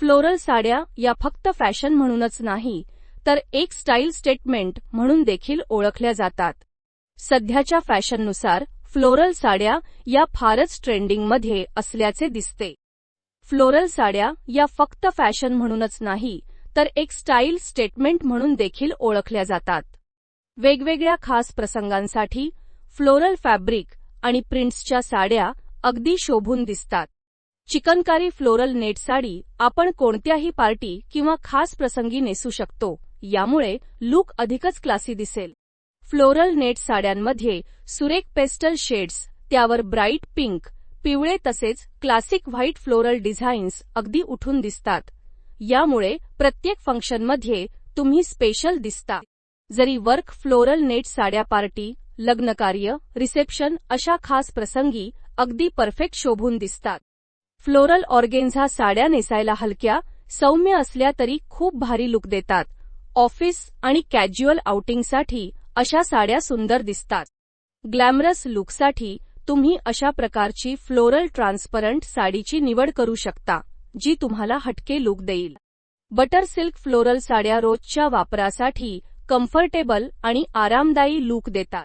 Floral साड्या या फक्त फॅशन म्हणूनच नाही, तर एक स्टाईल स्टेटमेंट म्हणून देखील ओळखल्या जातात. सध्याच्या फॅशननुसार फ्लोरल साड्या या फारच ट्रेंडिंगमध्ये असल्याचे दिसते. फ्लोरल साड्या या फक्त फॅशन म्हणूनच नाही, तर एक स्टाईल स्टेटमेंट म्हणून देखील ओळखल्या जातात. वेगवेगळ्या खास प्रसंगांसाठी फ्लोरल फॅब्रिक आणि प्रिंट्सच्या साड्या अगदी शोभून दिसतात. चिकनकारी फ्लोरल नेट साडी आपण कोणत्याही पार्टी किंवा खास प्रसंगी नेसू शकतो, यामुळे लूक अधिकच क्लासी दिसेल. फ्लोरल नेट साड्यांमध्ये सुरेख पेस्टल शेड्स, त्यावर ब्राईट पिंक, पिवळे तसेच क्लासिक व्हाईट फ्लोरल डिझाईन्स अगदी उठून दिसतात. यामुळे प्रत्येक फंक्शनमध्ये तुम्ही स्पेशल दिसता. जरी वर्क फ्लोरल नेट साड्या पार्टी, लग्नकार्य, रिसेप्शन अशा खास प्रसंगी अगदी परफेक्ट शोभून दिसतात. फ्लोरल ऑर्गेन्झा साड्या नेसायला हलक्या, सौम्य असल्या तरी खूप भारी लुक देतात. ऑफिस आणि कॅज्युअल आउटिंगसाठी अशा साड्या सुंदर दिसतात. ग्लॅमरस लुकसाठी तुम्ही अशा प्रकारची फ्लोरल ट्रान्सपरंट साडीची निवड करू शकता, जी तुम्हाला हटके लुक देईल. बटर सिल्क फ्लोरल साड्या रोजच्या वापरासाठी कम्फर्टेबल आणि आरामदायी लूक देतात.